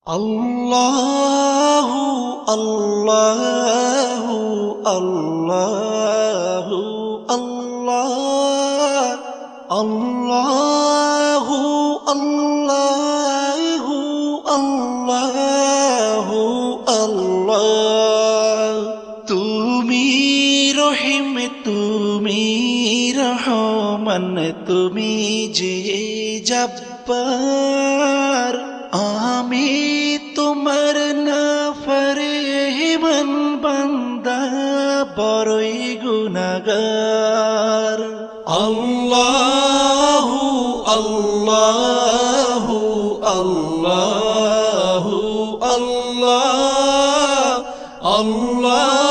আল্লাহু আল্লাহু আল্লাহু আল্লাহ আল্লাহু আল্লাহু আল্লাহু আল্লাহ। তুমি রহিম, তুমি রহমান, তুমি যে জব্বার, আমি তোমার নাফরমান বান্দা, বড়ই গুনাহগার। আল্লাহু আল্লাহু আল্লাহু আল্লাহ আল্লাহ